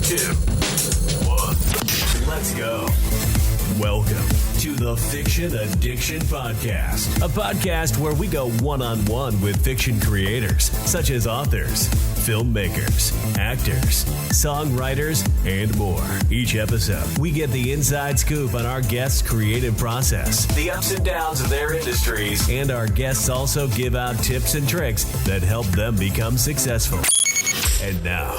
2, 1. Let's go. Welcome to the Fiction Addiction Podcast, a podcast where we go one-on-one with fiction creators, such as authors, filmmakers, actors, songwriters, and more. Each episode, we get the inside scoop on our guests' creative process, the ups and downs of their industries, and our guests also give out tips and tricks that help them become successful. And now,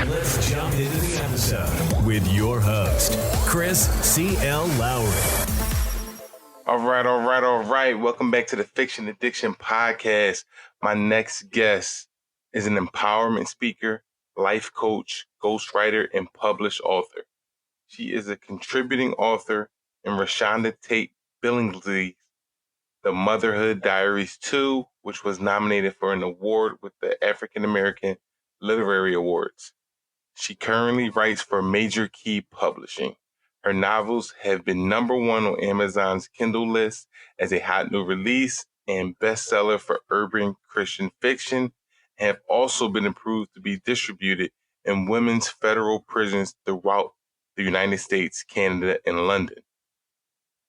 let's jump into the episode with your host, Chris C.L. Lowry. All right. Welcome back to the Fiction Addiction Podcast. My next guest is an empowerment speaker, life coach, ghostwriter, and published author. She is a contributing author in ReShonda Tate Billingsley, the Motherhood Diaries 2, which was nominated for an award with the African American Literary Awards. She currently writes for Major Key Publishing. Her novels have been number one on Amazon's Kindle list as a hot new release and bestseller for urban Christian fiction, and have also been approved to be distributed in women's federal prisons throughout the United States, Canada, and London.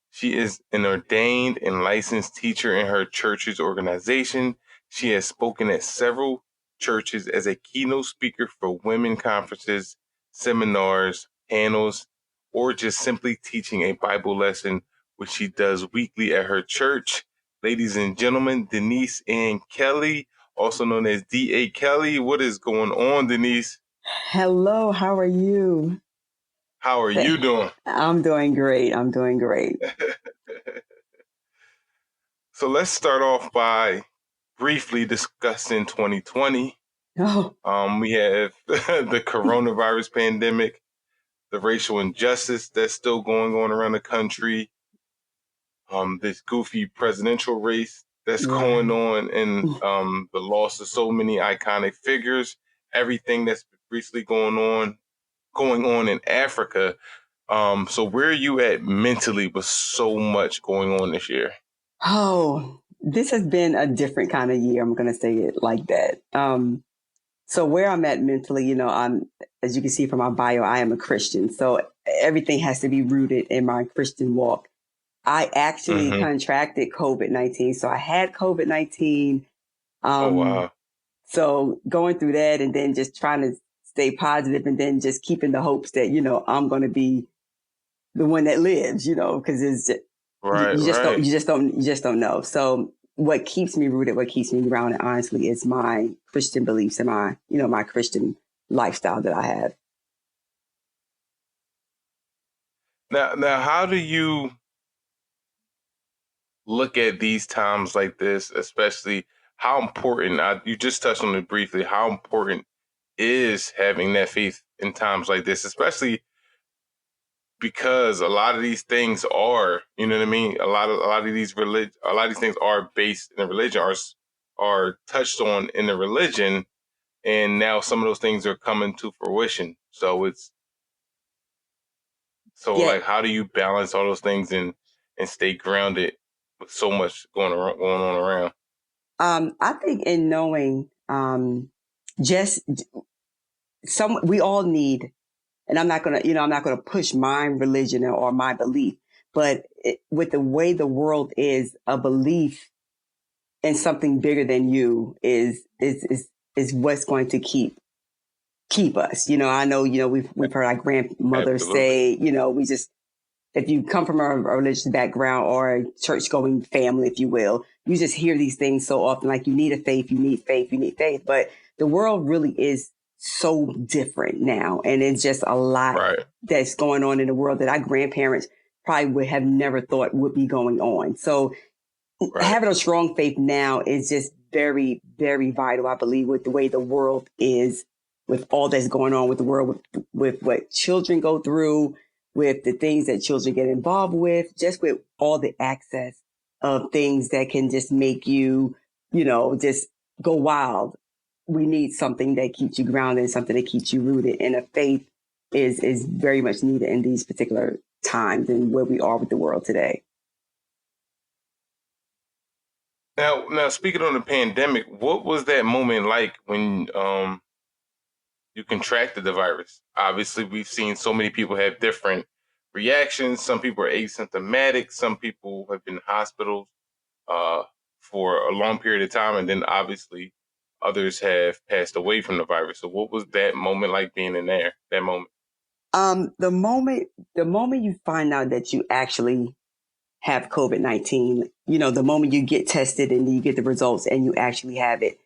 She is an ordained and licensed teacher in her church's organization. She has spoken at several churches as a keynote speaker for women conferences, seminars, panels, or just simply teaching a Bible lesson, which she does weekly at her church. Ladies and gentlemen, Denise Ann Kelley, also known as D.A. Kelley. What is going on, Denise? Hello, how are you? How are you doing? I'm doing great. So let's start off by briefly discussing 2020. Oh, We have the coronavirus pandemic, the racial injustice that's still going on around the country, this goofy presidential race that's going on, and the loss of so many iconic figures, everything that's recently going on in Africa. So where are you at mentally with so much going on this year? oh, this has been a different kind of year. I'm going to say it like that. So where I'm at mentally, I'm, as you can see from my bio, I am a Christian. So everything has to be rooted in my Christian walk. I actually contracted COVID-19. So I had COVID-19. Oh, wow. So going through that and then just trying to stay positive and then just keeping the hopes that, I'm going to be the one that lives, because it's just, you just don't know. So what keeps me rooted, what keeps me grounded, honestly, is my Christian beliefs and my Christian lifestyle that I have. Now, how do you look at these times like this, especially how important, you just touched on it briefly, how important is having that faith in times like this, especially because a lot of these things are, you know what I mean? A lot of these things are based in the religion, are touched on in the religion, and now some of those things are coming to fruition. So like, how do you balance all those things and stay grounded with so much going on around? I think in knowing, we all need. And I'm not going to push my religion or my belief, but with the way the world is, a belief in something bigger than you is what's going to keep us. I know, we've heard our grandmothers say, if you come from a religious background or a church going family, if you will, you just hear these things so often, like you need a faith, you need faith, you need faith. But the world really is so different now. And it's just a lot that's going on in the world that our grandparents probably would have never thought would be going on. So having a strong faith now is just very, very vital, I believe, with the way the world is, with all that's going on with the world, with what children go through, with the things that children get involved with, just with all the access of things that can just make you, just go wild. We need something that keeps you grounded, something that keeps you rooted. And a faith is very much needed in these particular times and where we are with the world today. Now speaking on the pandemic, what was that moment like when you contracted the virus. Obviously, we've seen so many people have different reactions. Some people are asymptomatic. Some people have been in hospitals for a long period of time. And then obviously others have passed away from the virus. So what was that moment like being in there, that moment? The moment you find out that you actually have COVID-19, the moment you get tested and you get the results and you actually have it,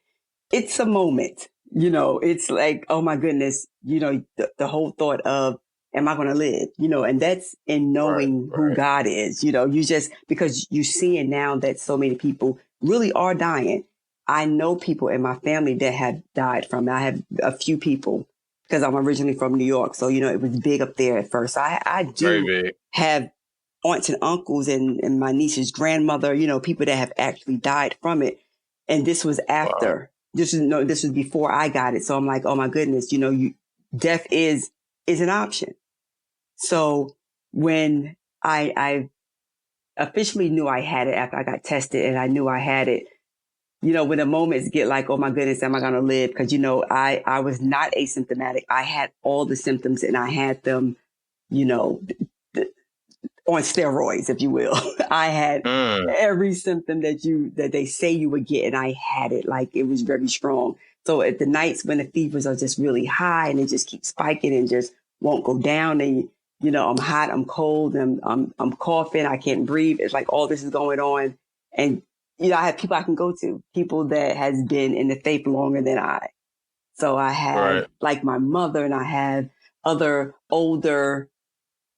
it's a moment. It's like, oh my goodness, the whole thought of, am I going to live? And that's in knowing who God is. You just, because you see it now that so many people really are dying. I know people in my family that have died from it. I have a few people because I'm originally from New York. So, it was big up there at first. I do have aunts and uncles and my niece's grandmother, people that have actually died from it. And this was after. Wow. This was before I got it. So I'm like, oh my goodness, death is an option. So when I officially knew I had it after I got tested and I knew I had it, when the moments get like, oh my goodness, am I going to live? Because, I was not asymptomatic. I had all the symptoms and I had them, on steroids, if you will. I had every symptom that they say you would get, and I had it. Like, it was very strong. So at the nights when the fevers are just really high and it just keeps spiking and just won't go down, and I'm hot, I'm cold, and I'm coughing, I can't breathe. It's like all this is going on, and I have people I can go to, people that has been in the faith longer than I. So I have like my mother, and I have other older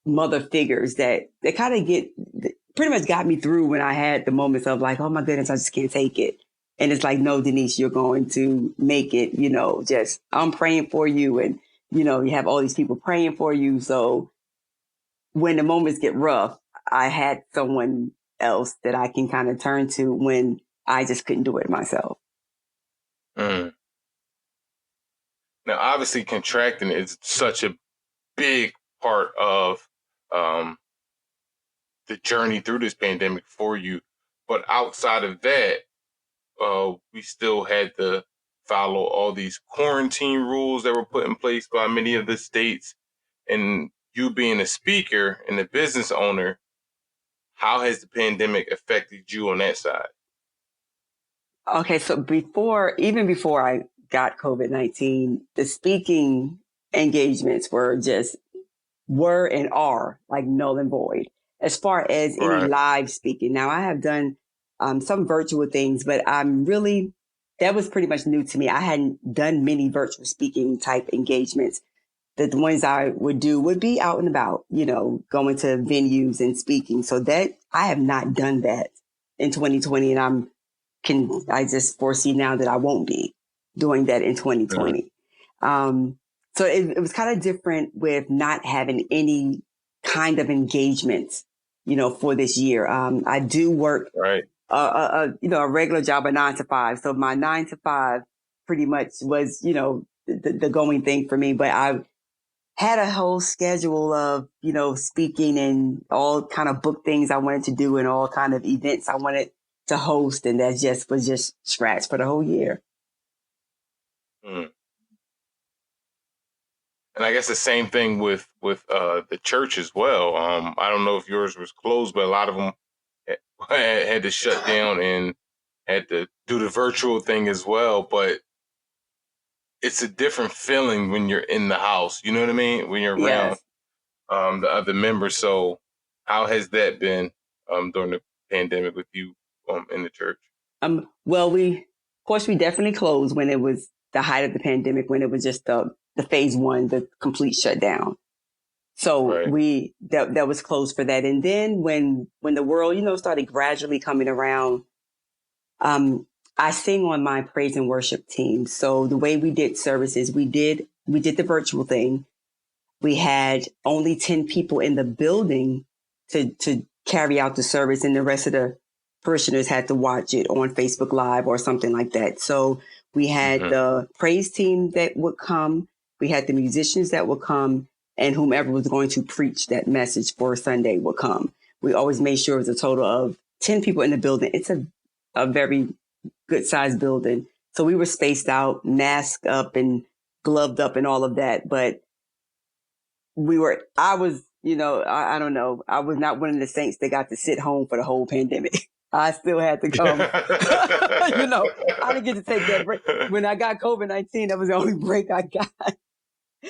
mother figures that kind of pretty much got me through when I had the moments of like, oh my goodness, I just can't take it. And it's like, no, Denise, you're going to make it, just I'm praying for you. And, you have all these people praying for you. So when the moments get rough, I had someone else that I can kind of turn to when I just couldn't do it myself. Now, obviously contracting is such a big part of the journey through this pandemic for you. But outside of that, we still had to follow all these quarantine rules that were put in place by many of the states. And you being a speaker and a business owner, how has the pandemic affected you on that side? Okay, so even before I got COVID-19, the speaking engagements were and are like null and void as far as any live speaking. Now, I have done some virtual things, but that was pretty much new to me. I hadn't done many virtual speaking type engagements. The ones I would do would be out and about, going to venues and speaking. So that I have not done that in 2020. And I just foresee now that I won't be doing that in 2020. So it was kind of different with not having any kind of engagements, for this year. I do work, a regular job, a 9 to 5. So my 9 to 5 pretty much was, the going thing for me. But I had a whole schedule of, speaking and all kind of book things I wanted to do and all kind of events I wanted to host. And that was just scratched for the whole year. And I guess the same thing with the church as well. I don't know if yours was closed, but a lot of them had to shut down and had to do the virtual thing as well. But it's a different feeling when you're in the house. You know what I mean? When you're around the other members. So how has that been during the pandemic with you in the church? Well, of course, we definitely closed when it was the height of the pandemic, when it was just the phase 1, the complete shutdown. So that was closed for that. And then when the world, started gradually coming around, I sing on my praise and worship team. So the way we did services, we did the virtual thing. We had only 10 people in the building to carry out the service, and the rest of the parishioners had to watch it on Facebook Live or something like that. So we had the praise team that would come. We had the musicians that would come, and whomever was going to preach that message for Sunday would come. We always made sure it was a total of 10 people in the building. It's a very good sized building. So we were spaced out, masked up, and gloved up and all of that. But I was, I don't know. I was not one of the saints that got to sit home for the whole pandemic. I still had to come. I didn't get to take that break. When I got COVID-19, that was the only break I got.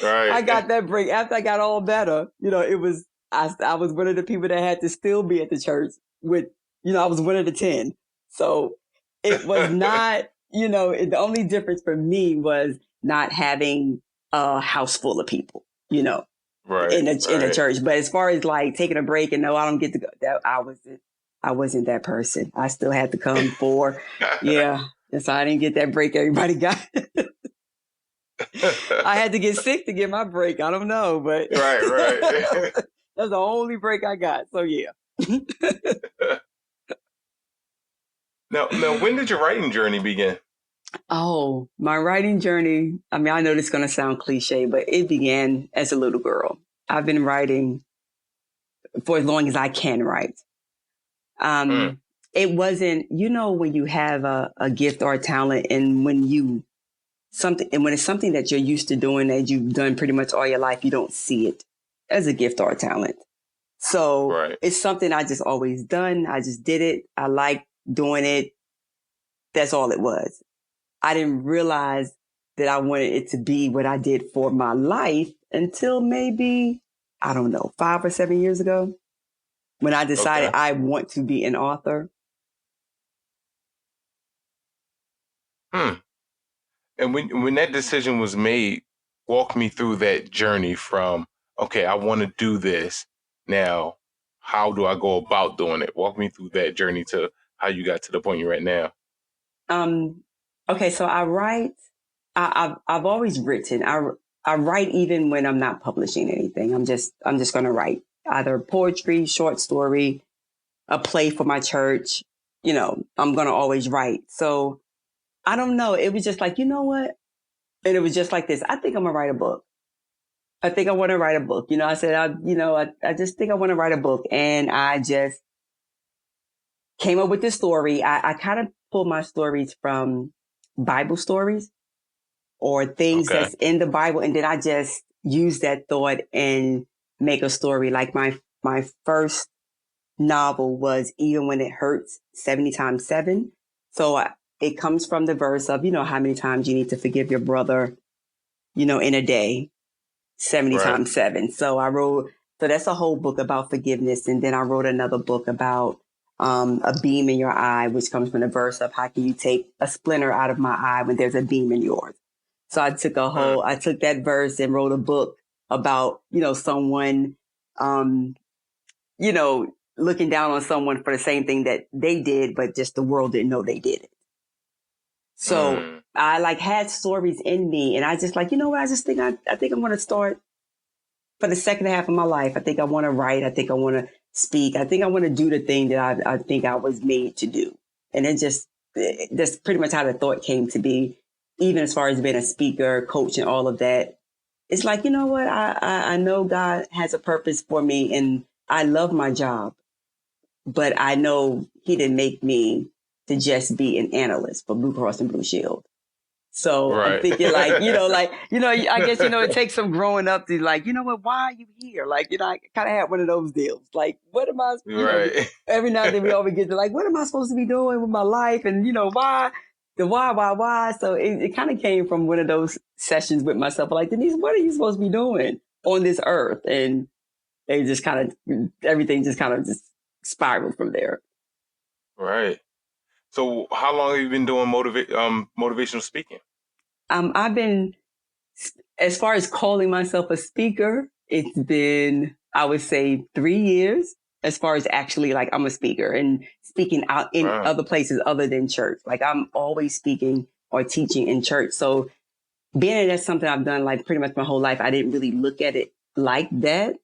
Right. I got that break after I got all better. I was one of the people that had to still be at the church with, I was one of the 10. So it was not, the only difference for me was not having a house full of people, right, in a church. But as far as like taking a break and no, I don't get to go, I wasn't that person. I still had to come for, yeah. And so I didn't get that break everybody got. I had to get sick to get my break. I don't know, but right. That's the only break I got. So yeah. Now, when did your writing journey begin? Oh, my writing journey. I mean, I know this is going to sound cliche, but it began as a little girl. I've been writing for as long as I can write. It wasn't, when you have a gift or a talent and when it's something that you're used to doing, that you've done pretty much all your life, you don't see it as a gift or a talent. So It's something I just always done. I just did it. I like doing it. That's all it was. I didn't realize that I wanted it to be what I did for my life until maybe, I don't know, 5 or 7 years ago when I decided I want to be an author. And when that decision was made, walk me through that journey from, okay, I want to do this. Now, how do I go about doing it? Walk me through that journey to how you got to the point you're at now. Okay, so I write. I've always written. I write even when I'm not publishing anything. I'm just going to write either poetry, short story, a play for my church. I'm going to always write. So I don't know. It was just like, you know what? And it was just like this. I think I'm going to write a book. I think I want to write a book. I said, I just think I want to write a book. And I just came up with this story. I kind of pulled my stories from Bible stories or things that's in the Bible. And then I just use that thought and make a story. Like my first novel was Even When It Hurts, 70 times 7. So it comes from the verse of, how many times you need to forgive your brother, in a day, 70 times 7. So that's a whole book about forgiveness. And then I wrote another book about a beam in your eye, which comes from the verse of how can you take a splinter out of my eye when there's a beam in yours? So I took that verse and wrote a book about, someone, looking down on someone for the same thing that they did, but just the world didn't know they did it. So I had stories in me and I just what? I think I'm going to start for the second half of my life. I think I want to write. I think I want to speak. I think I want to do the thing that I think I was made to do. And that's pretty much how the thought came to be, even as far as being a speaker, coach, and all of that. It's like, you know what? I know God has a purpose for me and I love my job, but I know he didn't make me to just be an analyst for Blue Cross and Blue Shield. So I'm thinking I guess, it takes some growing up to why are you here? I kind of had one of those deals. What am I, every now and then we always get to what am I supposed to be doing with my life? And, why? The why? So it kind of came from one of those sessions with myself. Denise, what are you supposed to be doing on this earth? And it just everything just spiraled from there. Right. So how long have you been doing motivational speaking? I've been, as far as calling myself a speaker, it's been, I would say 3 years as far as actually I'm a speaker and speaking out in other places other than church. I'm always speaking or teaching in church. So being that's something I've done pretty much my whole life, I didn't really look at it like that.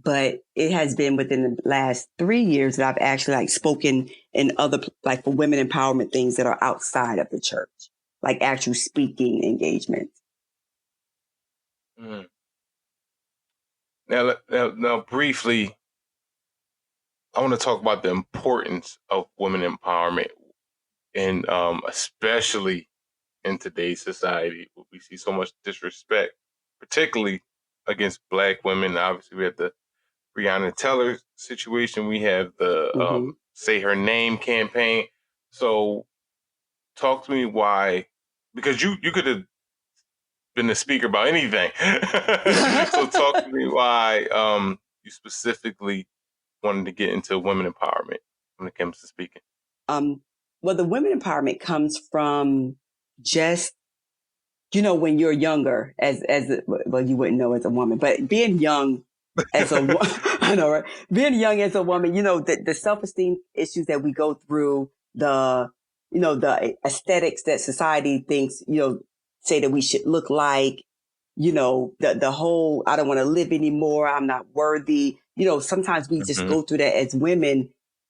But it has been within the last 3 years that I've actually spoken in other, for women empowerment things that are outside of the church, actual speaking engagements. Now, briefly, I want to talk about the importance of women empowerment and especially in today's society. We see so much disrespect, particularly against Black women. Obviously, we have the Breonna Taylor situation. We have the Mm-hmm. Say Her Name campaign. So talk to me why, because you could have been a speaker about anything. So talk to me why you specifically wanted to get into women empowerment when it comes to speaking. Well, the women empowerment comes from just, when you're younger well, you wouldn't know as a woman, but being young as a woman, I know, right? Being young as a woman, the self-esteem issues that we go through, the aesthetics that society thinks, say that we should look like, the whole, I don't want to live anymore. I'm not worthy. Sometimes we just go through that as women.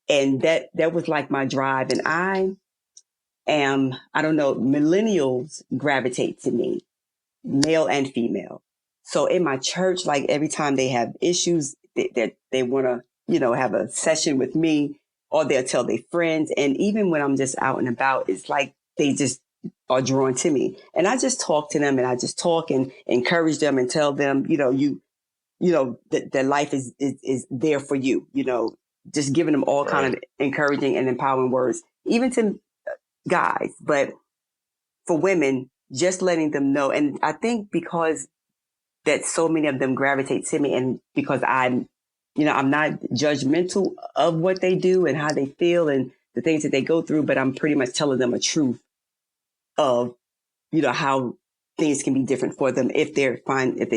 And that was like my drive. And I don't know, millennials gravitate to me, male and female. So in my church, like every time they have issues that they want to, have a session with me, or they'll tell their friends. And even when I'm just out and about, it's like they just are drawn to me. And I just talk to them, and I just talk and encourage them and tell them, that life is there for you, just giving them all kind of encouraging and empowering words, even to guys. But for women, just letting them know. And I think because that so many of them gravitate to me, and because I'm not judgmental of what they do and how they feel and the things that they go through, but I'm pretty much telling them a truth of, how things can be different for them if they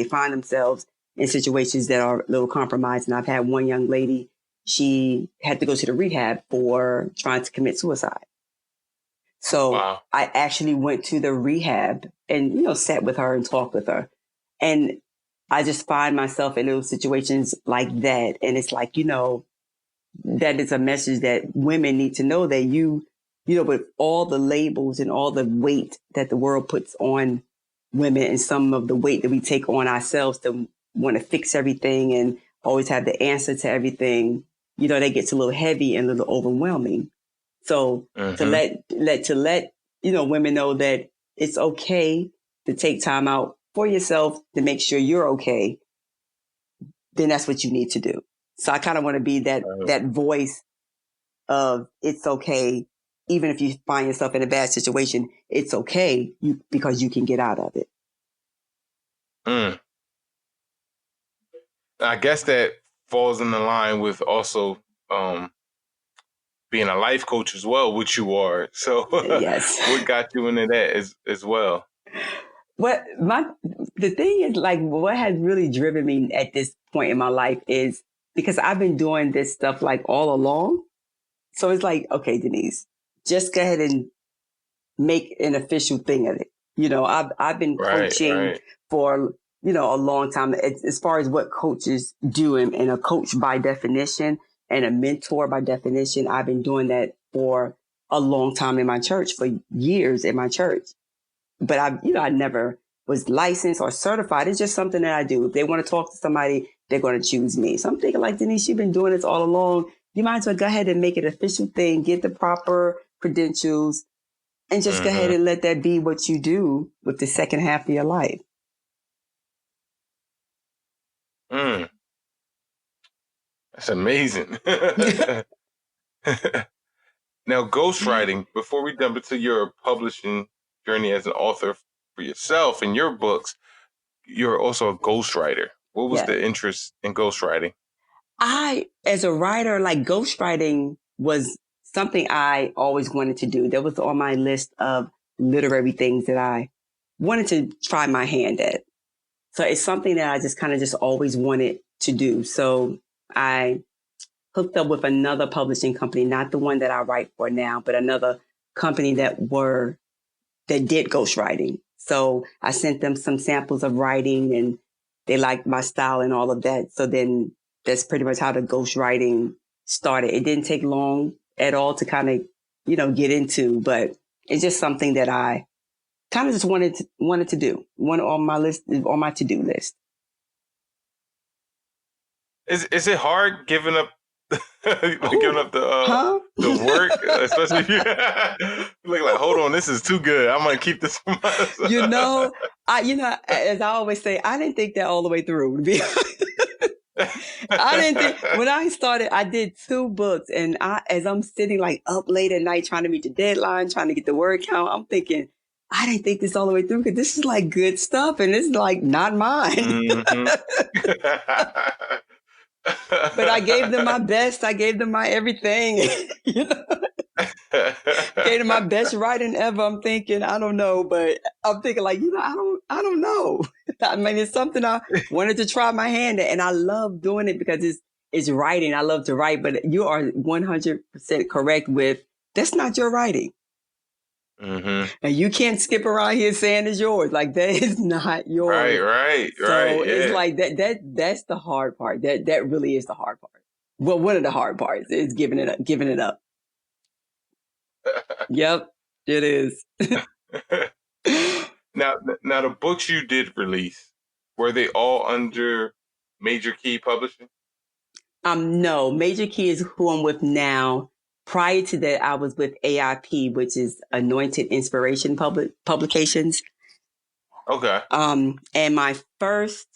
find themselves in situations that are a little compromised. And I've had one young lady, she had to go to the rehab for trying to commit suicide. So wow. I actually went to the rehab and, sat with her and talked with her. And I just find myself in those situations like that. And it's like, that is a message that women need to know, that with all the labels and all the weight that the world puts on women, and some of the weight that we take on ourselves to want to fix everything and always have the answer to everything, that gets a little heavy and a little overwhelming. So to let women know that it's okay to take time out for yourself to make sure you're okay, then that's what you need to do. So I kind of want to be that voice of it's okay, even if you find yourself in a bad situation, it's okay because you can get out of it. I guess that falls in the line with also being a life coach as well, which you are. So yes. What got you into that as well? The thing is, like, what has really driven me at this point in my life is because I've been doing this stuff like all along. So it's like, okay, Denise, just go ahead and make an official thing of it. I've been coaching for, a long time as far as what coaches do, and a coach by definition and a mentor by definition. I've been doing that for a long time in my church, for years in my church. But I never was licensed or certified. It's just something that I do. If they want to talk to somebody, they're going to choose me. So I'm thinking, like, Denise, you've been doing this all along. You might as well go ahead and make it an official thing, get the proper credentials, and just go ahead and let that be what you do with the second half of your life. That's amazing. Now, ghostwriting, before we jump into your publishing journey as an author for yourself and your books, you're also a ghostwriter. What was the interest in ghostwriting? As a writer, like, ghostwriting was something I always wanted to do. That was on my list of literary things that I wanted to try my hand at. So it's something that I just always wanted to do. So I hooked up with another publishing company, not the one that I write for now, but another company that did ghostwriting. So I sent them some samples of writing, and they liked my style and all of that. So then that's pretty much how the ghostwriting started. It didn't take long at all to kind of, get into, but it's just something that I kind of just wanted to do. One on my list, on my to-do list. Is it hard giving up Giving up the work, especially if you look like, hold on, this is too good. I'm gonna keep this for myself. As I always say, I didn't think that all the way through. I didn't think when I started, I did 2 books, and as I'm sitting like up late at night trying to meet the deadline, trying to get the word count, I'm thinking, I didn't think this all the way through because this is like good stuff, and it's like not mine. Mm-hmm. But I gave them my best. I gave them my everything. Gave them my best writing ever. I'm thinking, I don't know, but I'm thinking like, I don't know. I mean, it's something I wanted to try my hand at, and I love doing it because it's writing. I love to write, but you are 100% correct with that's not your writing. Mm-hmm. And you can't skip around here saying it's yours. Like that is not yours. Right. So it's like that's the hard part. That really is the hard part. Well, one of the hard parts is giving it up. Yep, it is. Now the books you did release, were they all under Major Key Publishing? No, Major Key is who I'm with now. Prior to that, I was with AIP, which is Anointed Inspiration Publications. Okay. And my first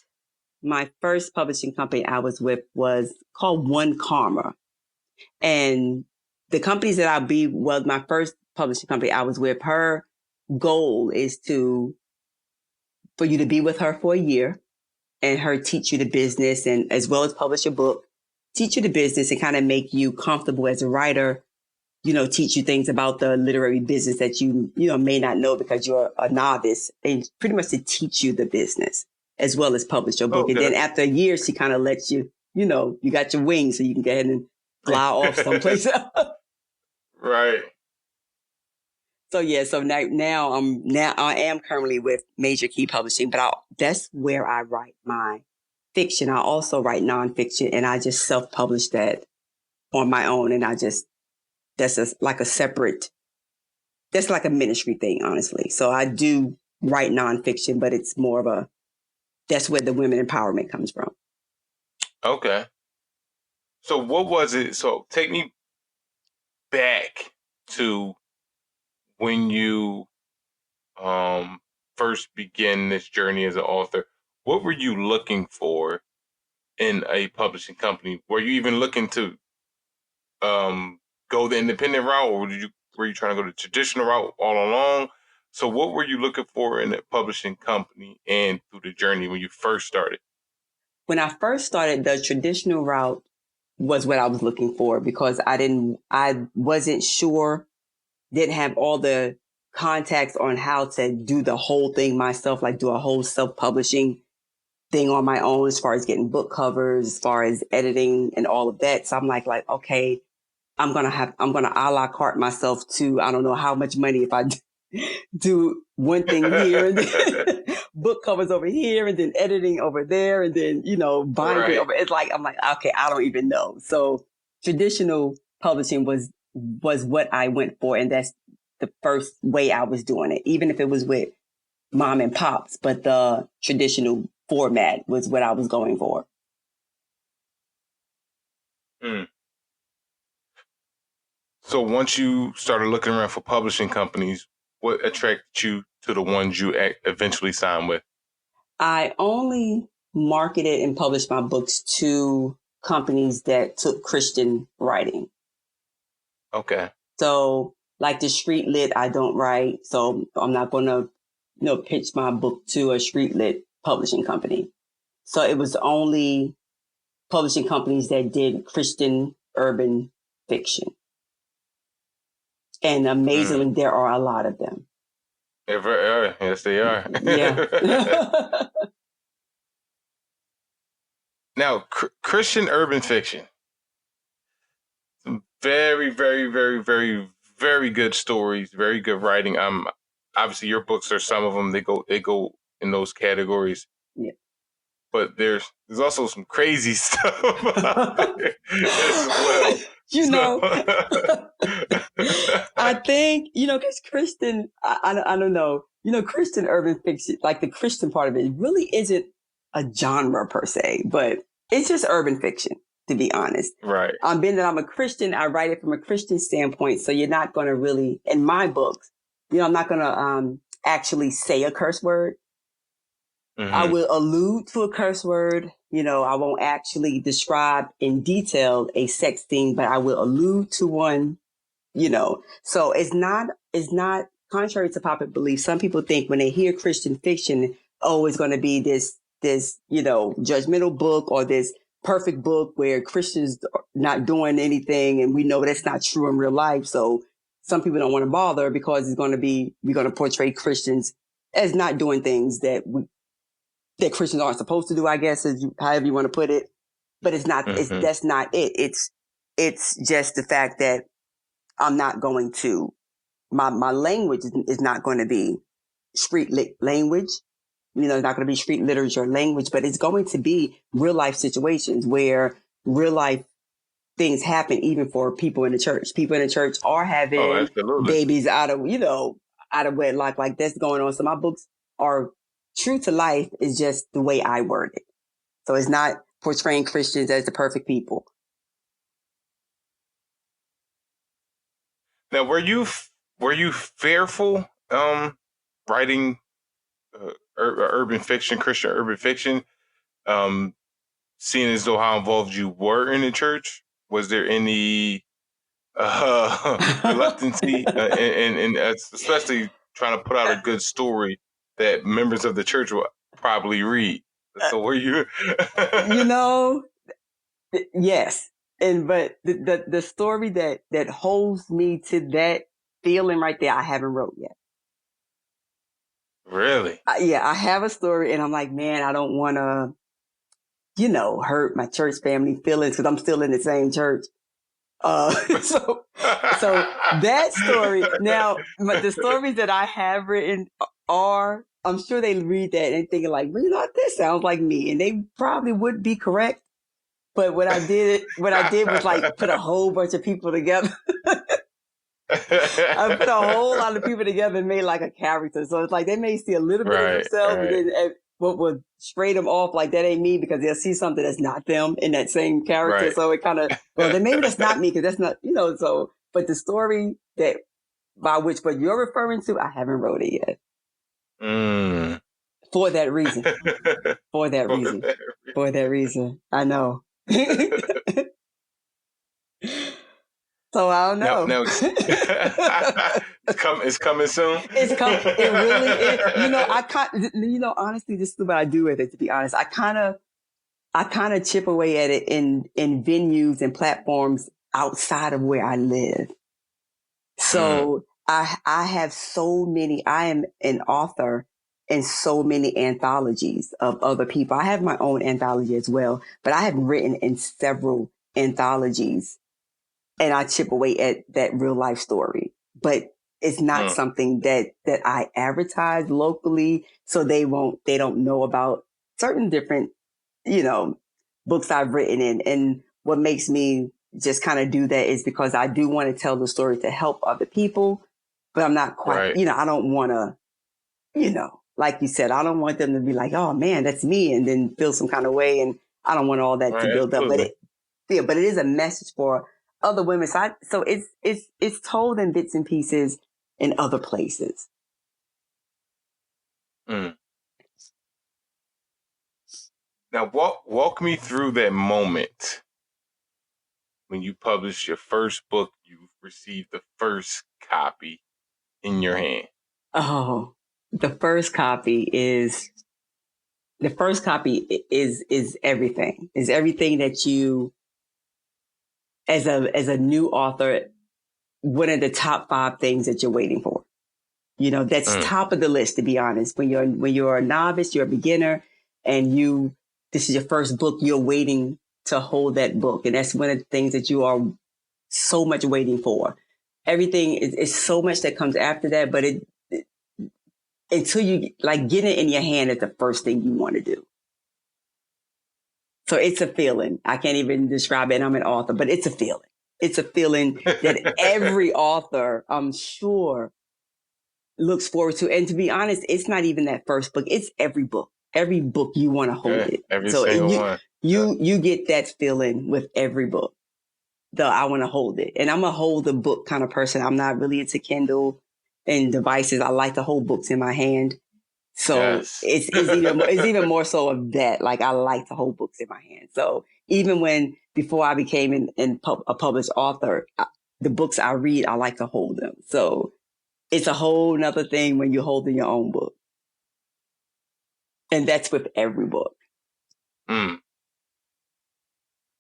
publishing company I was with was called One Karma. And the companies that my first publishing company I was with, her goal is for you to be with her for a year and her teach you the business and as well as publish a book, teach you the business and kind of make you comfortable as a writer, teach you things about the literary business that you may not know because you're a novice, and pretty much to teach you the business as well as publish your book. Okay. And then after a year, she kind of lets you, you got your wings so you can go ahead and fly off someplace else. Right. So yeah, so now I am currently with Major Key Publishing, but that's where I write my fiction. I also write nonfiction, and I just self-publish that on my own, and that's like a ministry thing, honestly. So I do write nonfiction, but it's more of that's where the women empowerment comes from. Okay. So what was it? So take me back to when you first began this journey as an author. What were you looking for in a publishing company? Were you even looking to go the independent route, or were you trying to go the traditional route all along? So what were you looking for in a publishing company and through the journey when you first started? When I first started, the traditional route was what I was looking for because I wasn't sure, didn't have all the contacts on how to do the whole thing myself, like do a whole self-publishing thing on my own as far as getting book covers, as far as editing and all of that. So I'm like, okay, I'm going to a la carte myself to, I don't know how much money if I do one thing here and then book covers over here and then editing over there and then, binding over. It's like, I'm like, okay, I don't even know. So traditional publishing was what I went for. And that's the first way I was doing it, even if it was with mom and pops, but the traditional format was what I was going for. Mm. So once you started looking around for publishing companies, what attracted you to the ones you eventually signed with? I only marketed and published my books to companies that took Christian writing. Okay. So like the street lit, I don't write. So I'm not going to, pitch my book to a street lit publishing company. So it was only publishing companies that did Christian urban fiction. And amazingly, there are a lot of them. Yes, they are. Yeah. Now, Christian urban fiction. Some very, very, very, very, very good stories, very good writing. Obviously your books are some of them. They go in those categories. Yeah. But there's also some crazy stuff out there as well. I think, because Christian, I don't know, Christian urban fiction, like the Christian part of it really isn't a genre per se, but it's just urban fiction. to be honest. Right. Being that I'm a Christian, I write it from a Christian standpoint. So you're not going to really, in my books, I'm not going to actually say a curse word. Mm-hmm. I will allude to a curse word. I won't actually describe in detail a sex thing, but I will allude to one, So it's not contrary to popular belief. Some people think when they hear Christian fiction, it's going to be this, judgmental book or this perfect book where Christians are not doing anything. And we know that's not true in real life. So some people don't want to bother because we're going to portray Christians as not doing things that Christians aren't supposed to do, I guess, however you want to put it. But it's not, that's not it. It's just the fact that I'm not going to, my language is not going to be street language. It's not going to be street literature language, but it's going to be real life situations where real life things happen even for people in the church. People in the church are having babies out of wedlock, like that's going on. So my books are true to life, is just the way I word it. So it's not portraying Christians as the perfect people. Now, were you fearful writing urban fiction, Christian urban fiction, seeing as though how involved you were in the church? Was there any reluctancy, and especially trying to put out a good story that members of the church will probably read? So were you? Yes. But the story that holds me to that feeling right there, I haven't wrote yet. Really? Yeah, I have a story and I'm like, man, I don't want to, hurt my church family feelings because I'm still in the same church. So that story, now, the stories that I have written are, I'm sure they read that and thinking like, this sounds like me. And they probably would be correct. But what I did was like put a whole bunch of people together. I put a whole lot of people together and made like a character. So it's like they may see a little bit of themselves, but then what would straight them off like that ain't me because they'll see something that's not them in that same character. Right. So it kind of, then maybe that's not me because that's not, so, but the story that by which what you're referring to, I haven't wrote it yet. For that reason. For that reason. I know. So I don't know. No. It's coming soon. It's coming. It really is. I can't. Honestly, this is what I do with it. To be honest, I kind of chip away at it in venues and platforms outside of where I live. So I have so many. I am an author in so many anthologies of other people. I have my own anthology as well, but I have written in several anthologies. And I chip away at that real life story, but it's not something that I advertise locally. So they don't know about certain different, books I've written in. And what makes me just kind of do that is because I do want to tell the story to help other people, but I'm not quite, I don't want to, like you said, I don't want them to be like, oh man, that's me. And then feel some kind of way. And I don't want all that to build up, but it is a message for other women. So it's told in bits and pieces in other places. Now walk me through that moment when you published your first book, you received the first copy in your hand. Oh, the first copy is everything. Is everything that you, as a new author, one of the top 5 things that you're waiting for. That's top of the list, to be honest. When you're a novice, you're a beginner, and this is your first book, you're waiting to hold that book. And that's one of the things that you are so much waiting for. Everything is so much that comes after that, but until you get it in your hand is the first thing you want to do. So it's a feeling. I can't even describe it. I'm an author, but it's a feeling. It's a feeling that every author, I'm sure, looks forward to. And to be honest, it's not even that first book. It's every book. Every book you want to hold Okay. it. Every So single one. you get that feeling with every book. Though I want to hold it, and I'm a hold the book kind of person. I'm not really into Kindle and devices. I like to hold books in my hand. So Yes. it's even more so of that. Like I like to hold books in my hand. So even before I became a published author, the books I read, I like to hold them. So it's a whole nother thing when you're holding your own book. And that's with every book. Mm.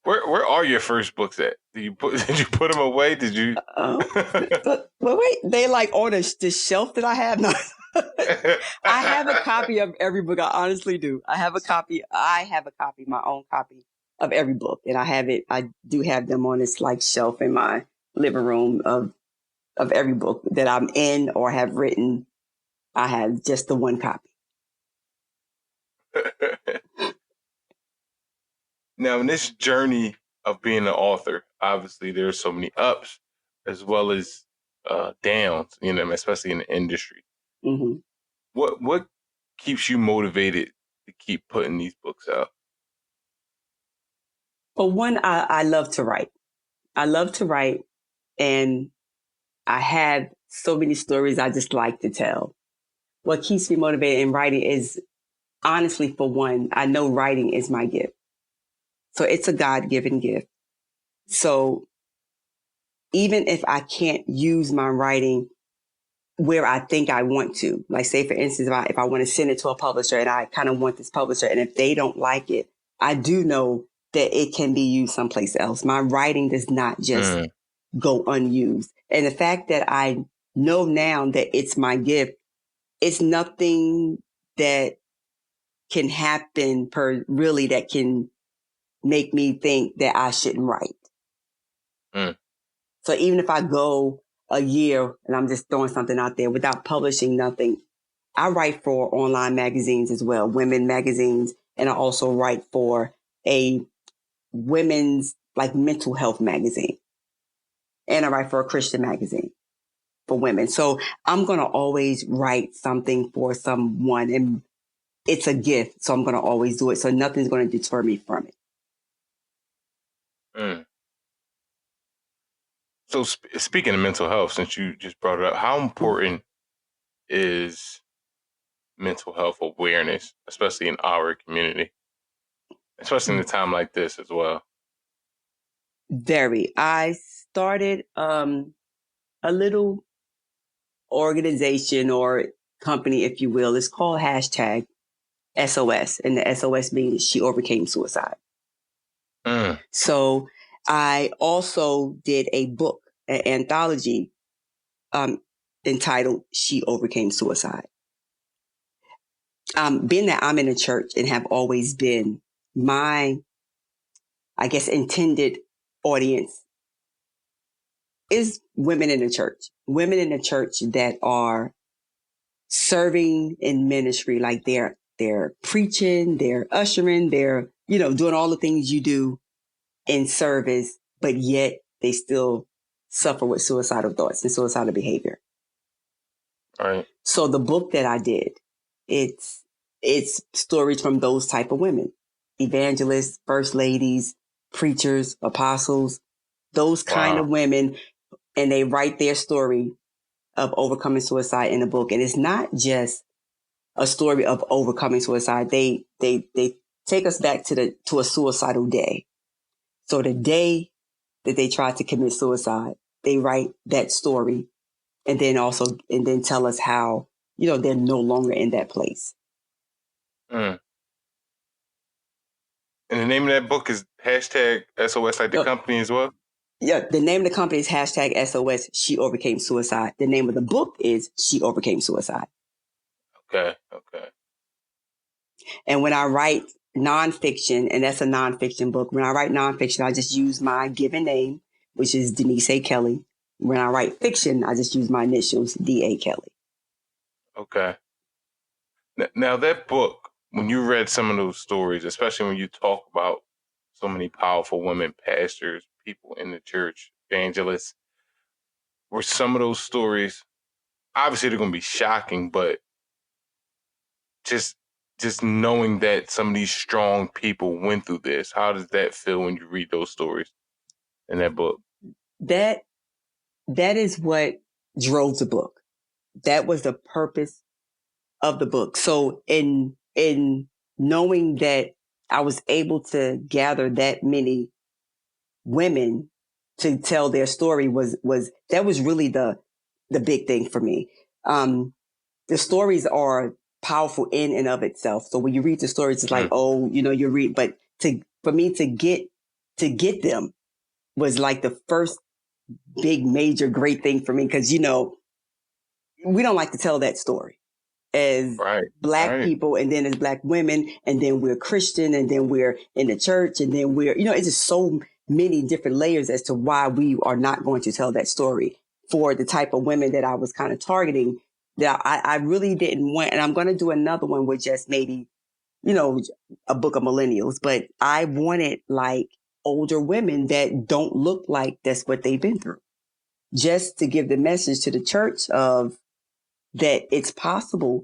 Where are your first books at? Did you put them away? Did you? But wait, they like on the shelf that I have. No. I have a copy of every book. I honestly do. I have a copy, my own copy of every book. And I do have them on this like shelf in my living room of every book that I'm in or have written. I have just the one copy. Now, in this journey of being an author, obviously there's so many ups as well as downs, especially in the industry. Mm-hmm. What keeps you motivated to keep putting these books out? Well, one, I love to write. I love to write, and I have so many stories I just like to tell. What keeps me motivated in writing is, honestly, for one, I know writing is my gift. So it's a God-given gift. So even if I can't use my writing where I think I want to, like say, for instance, if I want to send it to a publisher and I kind of want this publisher, and if they don't like it, I do know that it can be used someplace else. My writing does not just go unused. And the fact that I know now that it's my gift, it's nothing that can happen really that can make me think that I shouldn't write. Mm. So even if I go a year and I'm just throwing something out there without publishing nothing, I write for online magazines as well, women magazines. And I also write for a women's like mental health magazine. And I write for a Christian magazine for women. So I'm going to always write something for someone, and it's a gift. So I'm going to always do it. So nothing's going to deter me from it. Mm. So speaking of mental health, since you just brought it up, how important is mental health awareness, especially in our community, especially in a time like this as well? Very. I started a little organization or company, if you will. It's called hashtag SOS, and the SOS means She Overcame Suicide. Mm. So I also did a book, an anthology entitled She Overcame Suicide. Being that I'm in a church and have always been, my, I guess, intended audience is women in the church. Women in the church that are serving in ministry, like they're preaching, they're ushering, they're, doing all the things you do in service, but yet they still suffer with suicidal thoughts and suicidal behavior. All right. So the book that I did, it's stories from those type of women, evangelists, first ladies, preachers, apostles, those kind of women, and they write their story of overcoming suicide in the book. And it's not just a story of overcoming suicide. They take us back to a suicidal day. So the day that they tried to commit suicide, they write that story, and then tell us how, they're no longer in that place. Mm. And the name of that book is hashtag SOS, like the company as well? Yeah, the name of the company is hashtag SOS, She Overcame Suicide. The name of the book is She Overcame Suicide. Okay. And when I write nonfiction, and that's a nonfiction book, when I write nonfiction, I just use my given name, which is Denise A. Kelley. When I write fiction, I just use my initials, D.A. Kelley. Okay. Now that book, when you read some of those stories, especially when you talk about so many powerful women, pastors, people in the church, evangelists, were some of those stories, obviously they're going to be shocking, but just just knowing that some of these strong people went through this? How does that feel when you read those stories in that book? That is what drove the book. That was the purpose of the book. So in knowing that I was able to gather that many women to tell their story was that was really the big thing for me. The stories are powerful in and of itself. So when you read the stories, it's like, oh, you read, but for me to get them was like the first big, major, great thing for me. Cause we don't like to tell that story as Black people, and then as Black women, and then we're Christian, and then we're in the church, and then we're, it's just so many different layers as to why we are not going to tell that story for the type of women that I was kind of targeting, that I really didn't want. And I'm going to do another one with just maybe, a book of millennials, but I wanted like older women that don't look like that's what they've been through, just to give the message to the church of that it's possible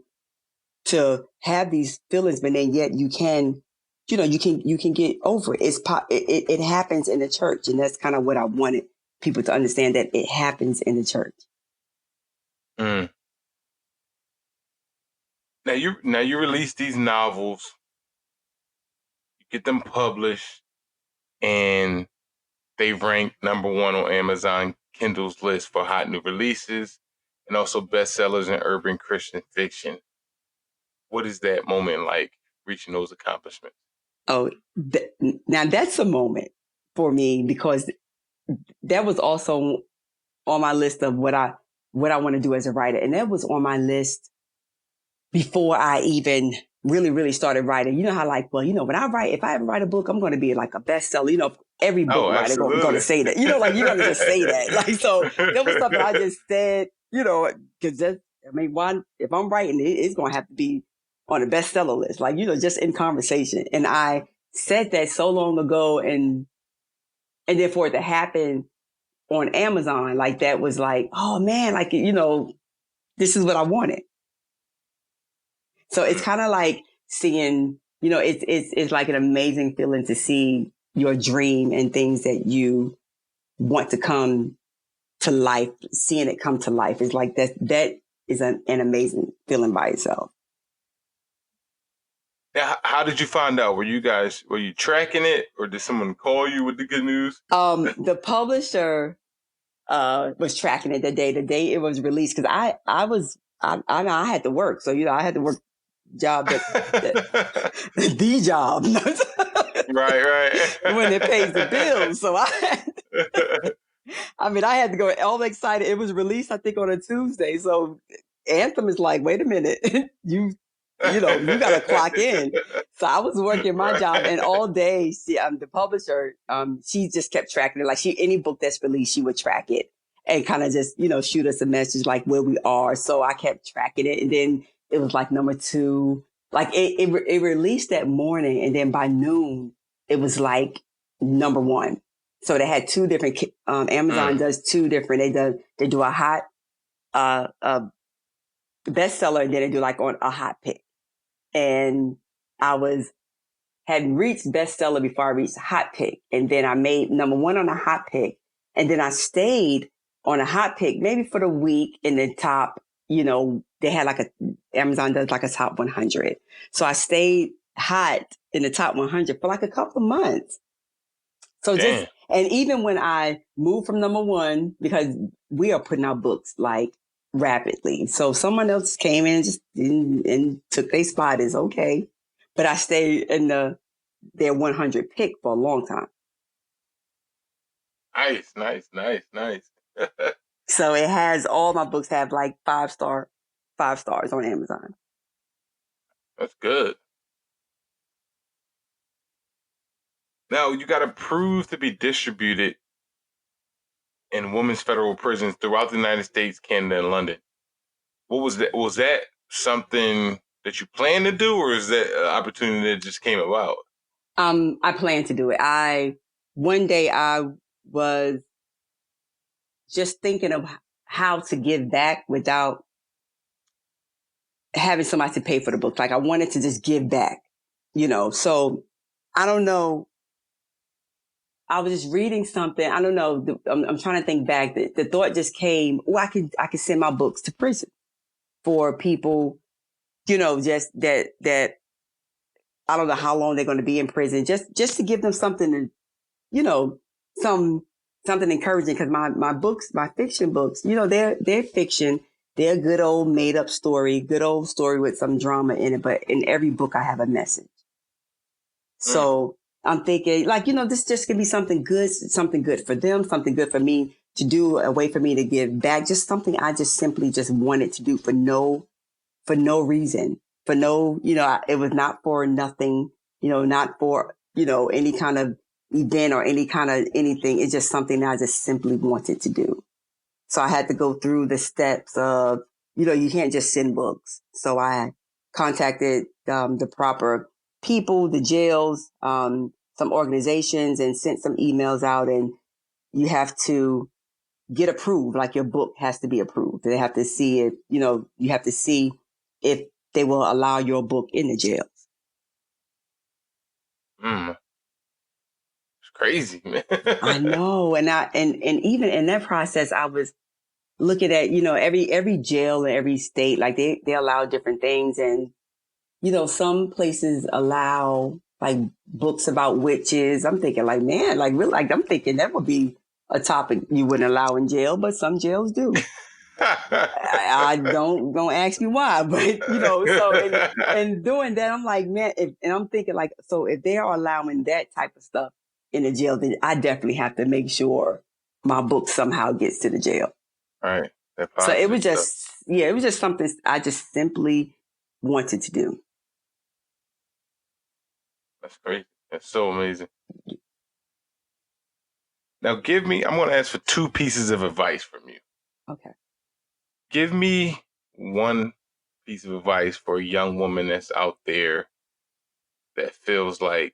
to have these feelings, but then yet you can get over it. It happens in the church. And that's kind of what I wanted people to understand, that it happens in the church. Mm. Now you release these novels, you get them published, and they rank number 1 on Amazon Kindle's list for hot new releases and also bestsellers in urban Christian fiction. What is that moment like, reaching those accomplishments? Oh, now that's a moment for me, because that was also on my list of what I want to do as a writer. And that was on my list before I even really, really started writing. You know how when if I ever write a book, I'm going to be like a bestseller. Every book writer going to say that, you're going to just say that. So that was something I just said, because if I'm writing, it's going to have to be on a bestseller list, just in conversation. And I said that so long ago, and then for it to happen on Amazon, that was like, oh man, this is what I wanted. So it's kind of like seeing, it's like an amazing feeling to see your dream and things that you want to come to life, seeing it come to life. It's like that is an amazing feeling by itself. Now, how did you find out? Were you tracking it, or did someone call you with the good news? The publisher was tracking it the day it was released, because I had to work, so I had to work job the job right when it pays the bills. So I had to go all excited. It was released, I think, on a Tuesday. So Anthem is like, wait a minute, you got to clock in. So I was working my job, and all day, the publisher, she just kept tracking it. Like any book that's released, she would track it and kind of just, shoot us a message like where we are. So I kept tracking it, and then it was like number 2. Like it released that morning, and then by noon it was like number 1. So they had 2 different. Amazon does 2 different. They do a hot bestseller, and then they do like on a hot pick. And I had reached bestseller before I reached hot pick, and then I made number 1 on a hot pick, and then I stayed on a hot pick maybe for the week in the top. They had Amazon does like a top 100. So I stayed hot in the top 100 for like a couple of months. So and even when I moved from number 1, because we are putting out books like rapidly. So someone else came in and took their spot, is okay. But I stayed in their 100 pick for a long time. Nice. So it has, all my books have like 5 stars on Amazon. That's good. Now you got approved to be distributed in women's federal prisons throughout the United States, Canada, and London. What was that? Was that something that you planned to do, or is that an opportunity that just came about? I planned to do it. One day I was just thinking of how to give back without having somebody to pay for the book. Like I wanted to just give back, so I don't know. I was just reading something. I don't know. I'm trying to think back. The thought just came, I could send my books to prison for people, just that I don't know how long they're going to be in prison, just to give them something to, something encouraging. Cause my books, my fiction books, they're fiction. They're a good old made up story, good old story with some drama in it. But in every book I have a message. So I'm thinking this just could be something good for them, something good for me to do, a way for me to give back, just something I just simply just wanted to do for no reason, for no, it was not for nothing, not for, any kind of event or any kind of anything. It's just something that I just simply wanted to do. So I had to go through the steps of, you can't just send books. So I contacted the proper people, the jails, some organizations, and sent some emails out, and you have to get approved. Like your book has to be approved. They have to see it, you have to see if they will allow your book in the jails. It's crazy, man. I know. And even in that process, I was looking at, every jail in every state, like they allow different things. And, some places allow like books about witches. I'm thinking like, man, like really, like I'm thinking that would be a topic you wouldn't allow in jail, but some jails do. I don't ask me why, but so and doing that, I'm like, man, and I'm thinking like, so if they are allowing that type of stuff in the jail, then I definitely have to make sure my book somehow gets to the jail. Right. So it was just something I just simply wanted to do. That's crazy. That's so amazing. Now I'm going to ask for 2 pieces of advice from you. Okay. Give me one piece of advice for a young woman that's out there that feels like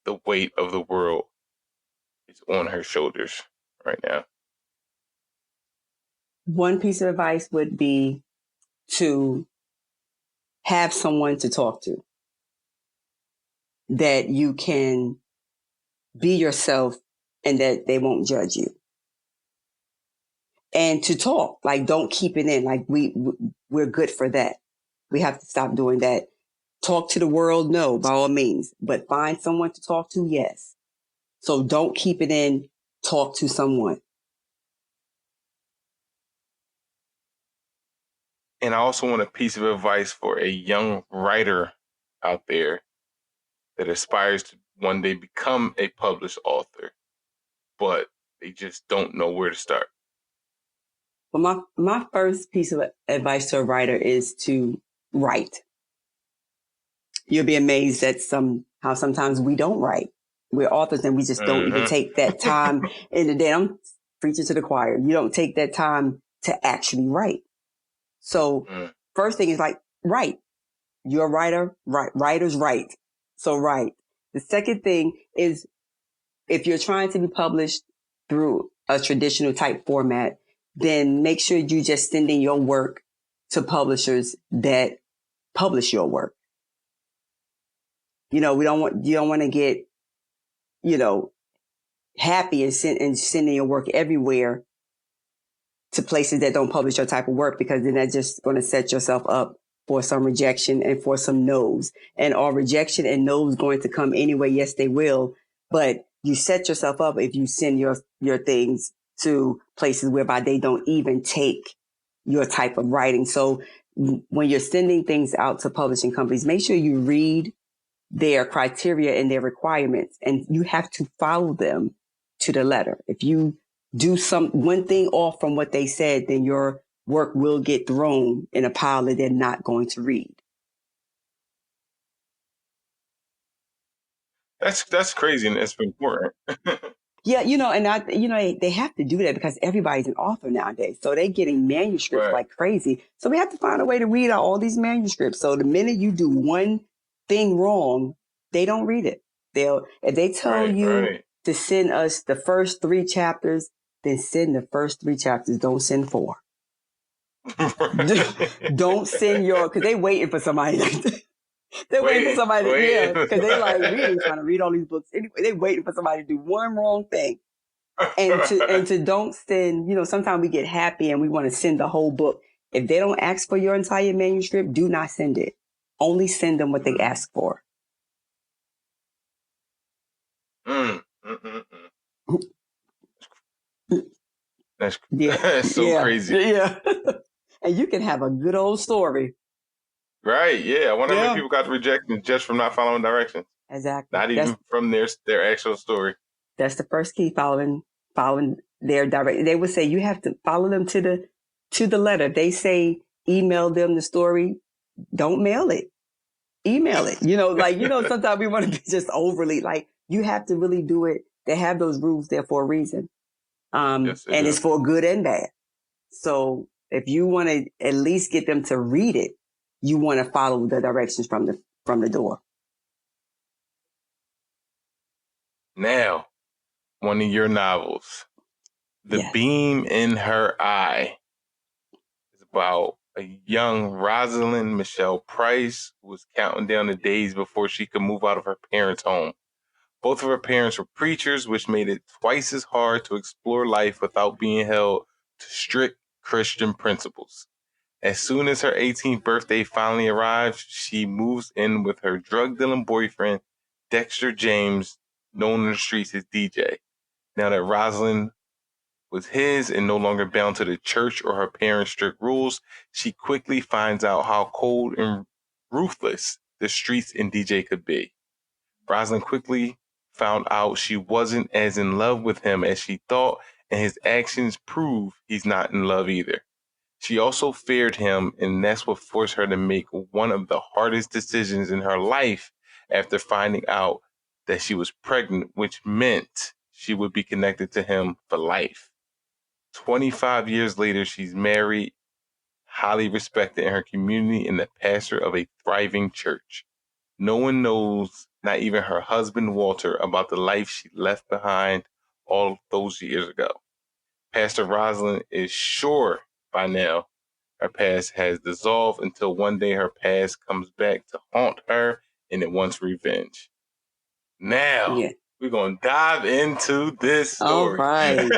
the weight of the world is on her shoulders right now. One piece of advice would be to have someone to talk to, that you can be yourself and that they won't judge you. And to talk, like, don't keep it in. Like we're good for that. We have to stop doing that. Talk to the world, no, by all means, but find someone to talk to, yes. So don't keep it in. Talk to someone. And I also want a piece of advice for a young writer out there that aspires to one day become a published author, but they just don't know where to start. Well, my first piece of advice to a writer is to write. You'll be amazed at how sometimes we don't write. We're authors and we just don't even take that time in the day. I'm preaching to the choir. You don't take that time to actually write. So first thing is like, write. You're a writer, writers write. So write. The second thing is, if you're trying to be published through a traditional type format, then make sure you just sending your work to publishers that publish your work. You don't want to get, happy and sending your work everywhere to places that don't publish your type of work, because then that's just going to set yourself up for some rejection and for some no's. And all rejection and no's going to come anyway. Yes, they will. But you set yourself up if you send your things to places whereby they don't even take your type of writing. So when you're sending things out to publishing companies, make sure you read their criteria and their requirements, and you have to follow them to the letter. If you do one thing off from what they said, then your work will get thrown in a pile that they're not going to read. That's crazy, and it's important. Yeah, and they have to do that because everybody's an author nowadays. So they're getting manuscripts like crazy. So we have to find a way to read out all these manuscripts. So the minute you do one thing wrong, they don't read it. If they tell you to send us the first 3 chapters, then send the first 3 chapters. Don't send 4. Don't send because they waiting for somebody. They're waiting for somebody. Yeah, because they like, we ain't trying to read all these books anyway. They waiting for somebody to do one wrong thing. And to don't send, sometimes we get happy and we want to send the whole book. If they don't ask for your entire manuscript, do not send it. Only send them what they ask for. That's so crazy. Yeah. And you can have a good old story. Right, yeah. I wonder how many people got rejected just from not following directions. Exactly. Not even from their actual story. That's the first key, following their direction. They would say you have to follow them to the letter. They say email them the story. Don't mail it. Email it. Sometimes we want to be just overly you have to really do it. They have those rules there for a reason. Yes, and it's for good and bad. So if you want to at least get them to read it, you want to follow the directions from the door. Now, one of your novels, The Beam in Her Eye, is about a young Rosalind Michelle Price who was counting down the days before she could move out of her parents' home. Both of her parents were preachers, which made it twice as hard to explore life without being held to strict Christian principles. As soon as her 18th birthday finally arrives, she moves in with her drug-dealing boyfriend, Dexter James, known in the streets as DJ. Now that Rosalind was his and no longer bound to the church or her parents' strict rules, she quickly finds out how cold and ruthless the streets and DJ could be. Rosalind quickly found out she wasn't as in love with him as she thought, and his actions prove he's not in love either. She also feared him, and that's what forced her to make one of the hardest decisions in her life after finding out that she was pregnant, which meant she would be connected to him for life. 25 years later, she's married, highly respected in her community, and the pastor of a thriving church. No one knows, not even her husband Walter, about the life she left behind all those years ago. Pastor Rosalind is sure by now her past has dissolved until one day her past comes back to haunt her and it wants revenge. Now, we're going to dive into this story. All right.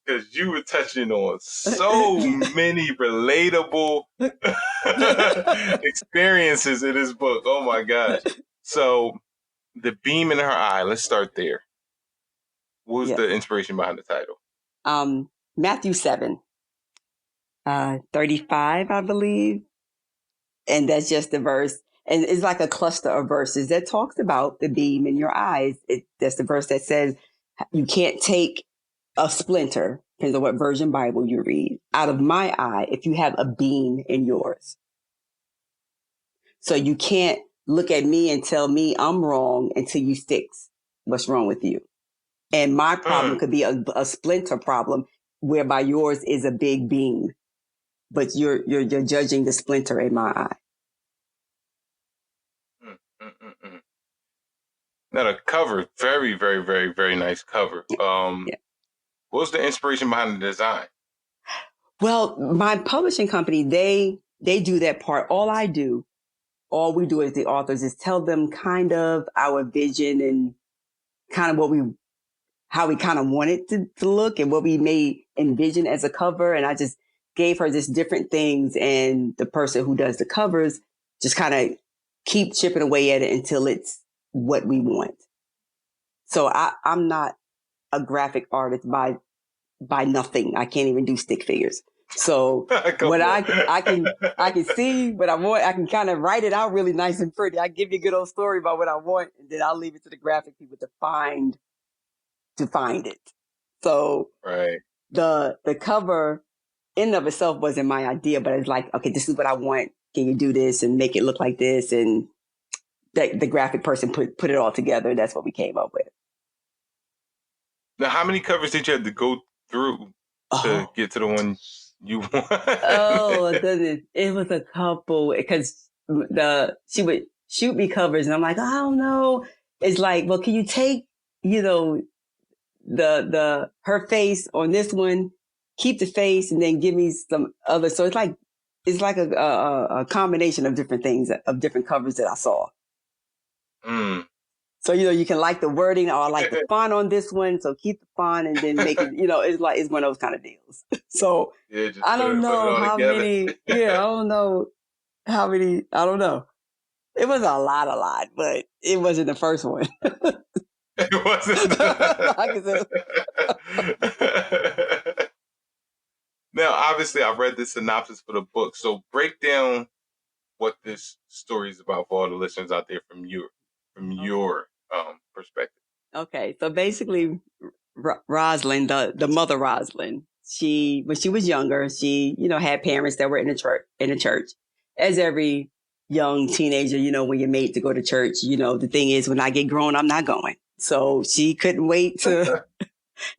Because you were touching on so many relatable experiences in this book. Oh, my gosh. So, The Beam in Her Eye, let's start there. What was the inspiration behind the title? Matthew 7, 35, I believe. And that's just the verse. And it's like a cluster of verses that talks about the beam in your eyes. That's the verse that says you can't take a splinter, depends on what version Bible you read, out of my eye if you have a beam in yours. So you can't look at me and tell me I'm wrong until you fix what's wrong with you. And my problem could be a splinter problem, whereby yours is a big beam, but you're judging the splinter in my eye. Now the cover, very, very, very, very nice cover. What was the inspiration behind the design? Well, my publishing company, they do that part. All we do as the authors is tell them kind of our vision and kind of how we kind of want it to look and what we may envision as a cover. And I just gave her just different things. And the person who does the covers just kind of keep chipping away at it until it's what we want. So I'm not a graphic artist by nothing. I can't even do stick figures. So what I can see what I want. I can kind of write it out really nice and pretty. I give you a good old story about what I want, and then I'll leave it to the graphic people to find it. So the cover in and of itself wasn't my idea, but it's like, okay, this is what I want. Can you do this and make it look like this? And the graphic person put it all together. That's what we came up with. Now, how many covers did you have to go through to get to the one you want? It was a couple, because she would shoot me covers and I'm like, I don't know. It's like, well, can you take, her face on this one keep the face and then give me some other. So it's like a combination of different things, of different covers that I saw. So, you can like the wording or I like the font on this one. So keep the font and then make it, it's one of those kind of deals. So I don't know how many, I don't know how many, I don't know. It was a lot, but it wasn't the first one. It wasn't. Now, obviously, I read the synopsis for the book. So break down what this story is about for all the listeners out there from your perspective. Okay, so basically, Rosalind, the mother Rosalind, when she was younger, she had parents that were in the church. As every young teenager, when you're made to go to church, the thing is, when I get grown, I'm not going. So she couldn't wait to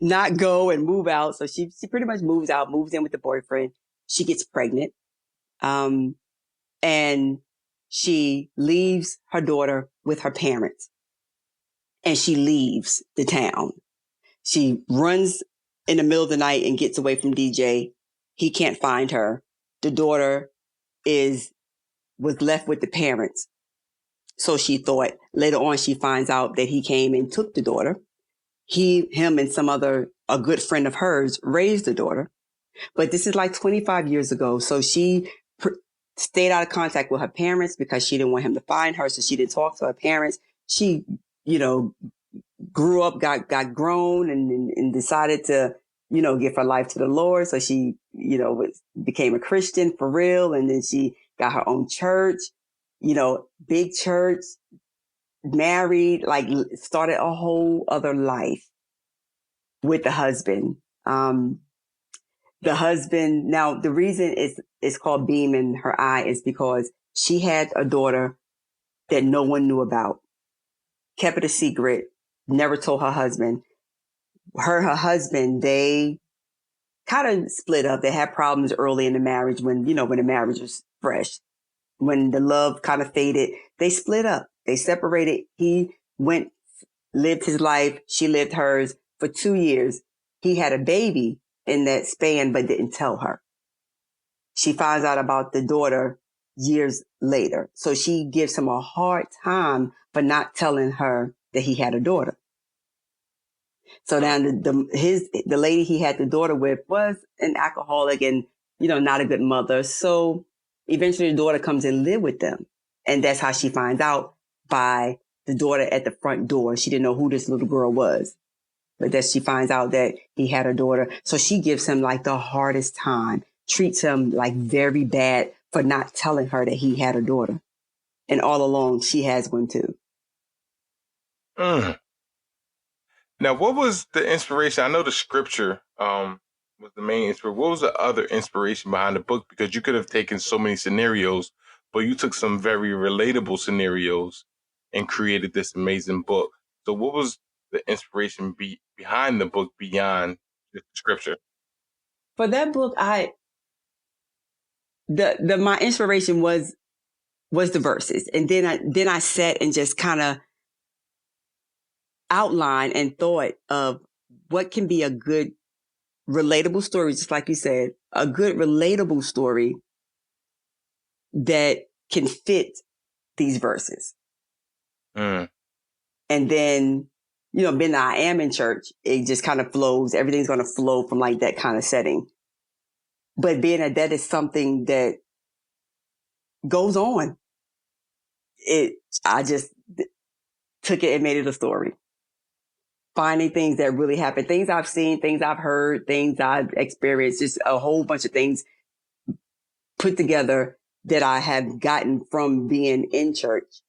not go and move out. So she pretty much moves out, moves in with the boyfriend. She gets pregnant, and she leaves her daughter with her parents. And she leaves the town. She runs in the middle of the night and gets away from DJ. He can't find her. The daughter was left with the parents. So she thought. Later on, she finds out that he came and took the daughter. Him and a good friend of hers raised the daughter. But this is like 25 years ago. So she stayed out of contact with her parents because she didn't want him to find her. So she didn't talk to her parents. She grew up, got grown and decided to, give her life to the Lord. So she, became a Christian for real. And then she got her own church, big church, married, started a whole other life with the husband. The husband, now the reason it's called Beam in her eye is because she had a daughter that no one knew about. Kept it a secret, never told her husband. Her husband, they kind of split up. They had problems early in the marriage when the marriage was fresh. When the love kind of faded, they split up. They separated. He lived his life. She lived hers for 2 years. He had a baby in that span, but didn't tell her. She finds out about the daughter years later. So she gives him a hard time for not telling her that he had a daughter. So now the lady he had the daughter with was an alcoholic and, not a good mother. So eventually the daughter comes and live with them. And that's how she finds out, by the daughter at the front door. She didn't know who this little girl was, but that she finds out that he had a daughter. So she gives him the hardest time, treats him very bad for not telling her that he had a daughter. And all along, she has one too. Now, what was the inspiration? I know the scripture was the main inspiration. What was the other inspiration behind the book? Because you could have taken so many scenarios, but you took some very relatable scenarios and created this amazing book. So what was the inspiration behind the book beyond the scripture? For that book, my inspiration was the verses. And then I sat and just kind of outlined and thought of what can be a good relatable story, just like you said, a good relatable story that can fit these verses. And then, being that I am in church, it just kind of flows. Everything's going to flow from that kind of setting. But being that is something that goes on, I just took it and made it a story. Finding things that really happen, things I've seen, things I've heard, things I've experienced, just a whole bunch of things put together that I have gotten from being in church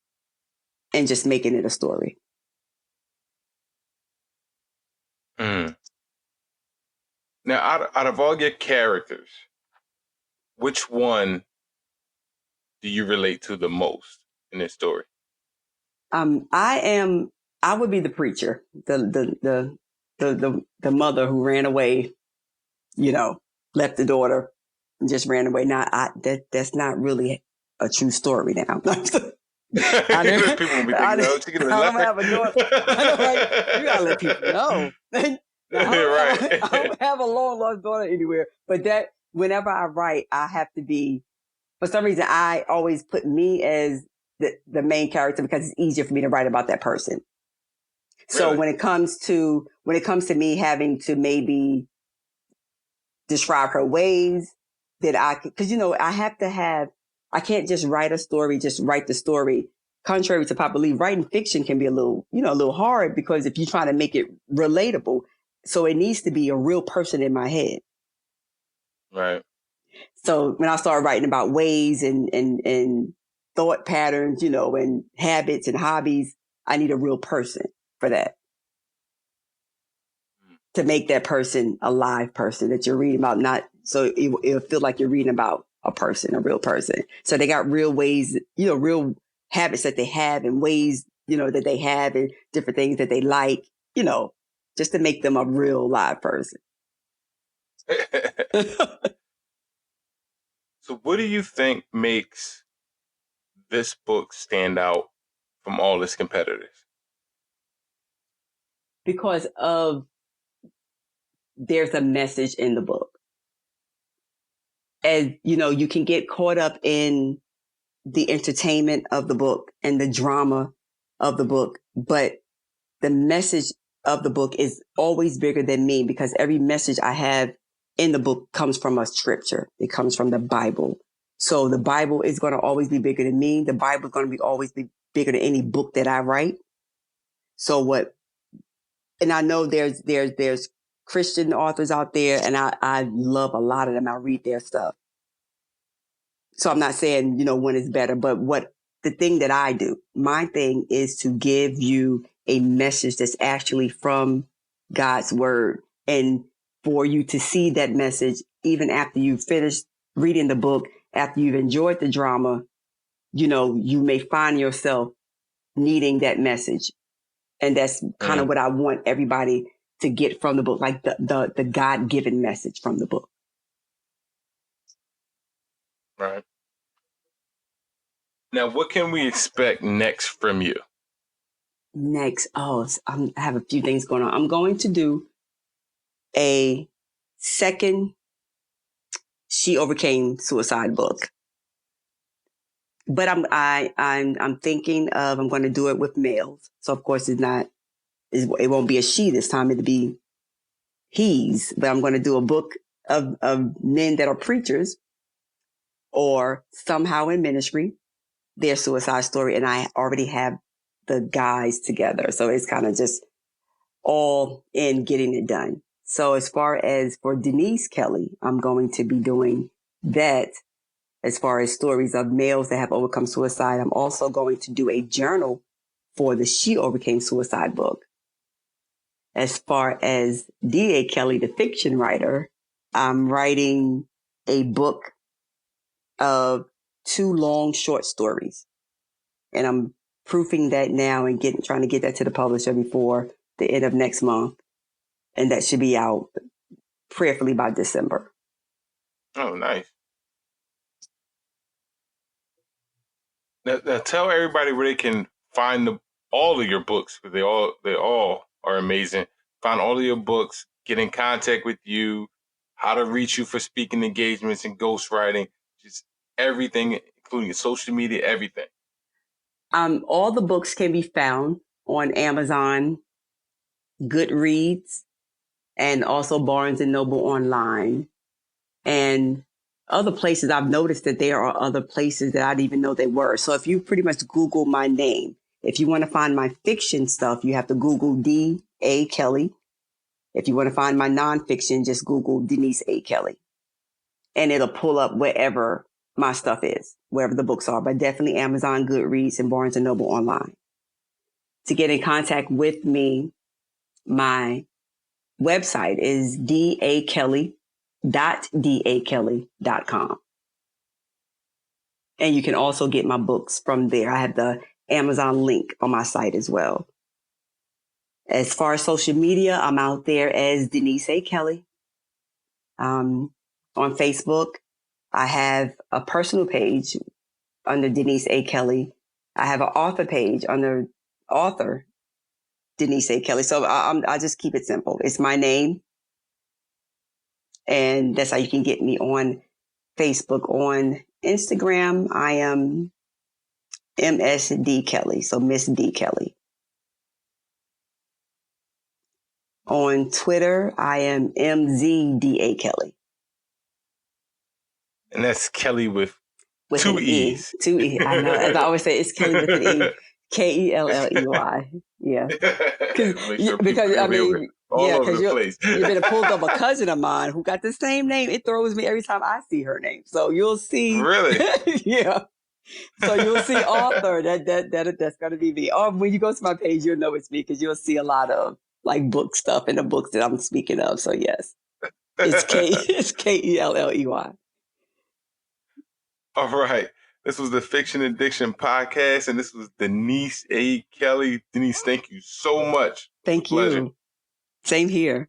and just making it a story. Now, out of all your characters, which one do you relate to the most in this story? I would be the preacher, the mother who ran away, left the daughter and just ran away. Now, that's not really a true story now. People will be thinking, I don't have a daughter. You gotta let people know. Now, Right. I don't have a long lost daughter anywhere, but that whenever I write, I have to be, for some reason, I always put me as the main character because it's easier for me to write about that person. So Really? when it comes to me having to maybe describe her ways that because I can't just write a story, just write the story. Contrary to popular belief, writing fiction can be a little hard because if you're trying to make it relatable, so it needs to be a real person in my head. Right. So when I started writing about ways and thought patterns, and habits and hobbies, I need a real person for that. To make that person a live person that you're reading about, not so it'll feel like you're reading about a person, a real person. So they got real ways, real habits that they have and ways, that they have and different things that they like, just to make them a real live person. So what do you think makes this book stand out from all its competitors? Because there's a message in the book. As you can get caught up in the entertainment of the book and the drama of the book, but the message of the book is always bigger than me because every message I have in the book comes from a scripture. It comes from the Bible. So the Bible is going to always be bigger than me. The Bible is going to always be bigger than any book that I write. So and I know there's Christian authors out there and I love a lot of them. I read their stuff. So I'm not saying, one is better, but the thing that I do, my thing is to give you a message that's actually from God's word. And for you to see that message, even after you've finished reading the book, after you've enjoyed the drama, you may find yourself needing that message. And that's kind of what I want everybody to get from the book, like the God-given message from the book. Right. Now, what can we expect next from you? Next, I have a few things going on. I'm going to do a second She Overcame Suicide book, but I'm thinking of I'm going to do it with males. So of course it won't be a she this time. It'll be he's. But I'm going to do a book of men that are preachers or somehow in ministry, their suicide story, and I already have the guys together. So it's kind of just all in getting it done. So as far as for Denise Kelley, I'm going to be doing that as far as stories of males that have overcome suicide. I'm also going to do a journal for the She Overcame Suicide book. As far as D.A. Kelley, the fiction writer, I'm writing a book of 2 long short stories. And I'm proofing that now and trying to get that to the publisher before the end of next month. And that should be out prayerfully by December. Oh, nice. Now tell everybody where they can find all of your books, because they all are amazing. Find all of your books, get in contact with you, how to reach you for speaking engagements and ghostwriting, just everything, including social media, everything. All the books can be found on Amazon, Goodreads, and also Barnes and Noble online. And other places, I've noticed that there are other places that I didn't even know they were. So if you pretty much Google my name, if you want to find my fiction stuff, you have to Google D.A. Kelley. If you want to find my nonfiction, just Google Denise A. Kelley. And it'll pull up wherever my stuff is, wherever the books are, but definitely Amazon, Goodreads, and Barnes and Noble online. To get in contact with me, my website is dakelley.com. And you can also get my books from there. I have the Amazon link on my site as well. As far as social media, I'm out there as Denise A. Kelley. On Facebook, I have a personal page under Denise A. Kelley. I have an author page under author Denise Ann Kelley. So I just keep it simple. It's my name. And that's how you can get me on Facebook. On Instagram, I am MSD Kelley. So Miss D Kelley. On Twitter, I am MZDA Kelley. And that's Kelly with With two E's. 2 E. I know. As I always say, it's Kelly with an E. Kelley. Yeah. Because I mean, because you've been pulled up a cousin of mine who got the same name. It throws me every time I see her name. So you'll see. Really? Yeah. So you'll see author. That's going to be me. Or when you go to my page, you'll know it's me because you'll see a lot of like book stuff in the books that I'm speaking of. So yes, it's Kelley. All right. This was the Fiction Addiction Podcast, and this was Denise A. Kelley. Denise, thank you so much. Thank you. Same here.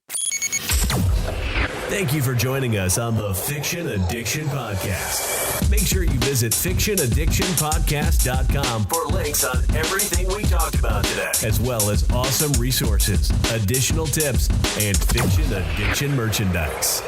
Thank you for joining us on the Fiction Addiction Podcast. Make sure you visit fictionaddictionpodcast.com for links on everything we talked about today, as well as awesome resources, additional tips, and fiction addiction merchandise.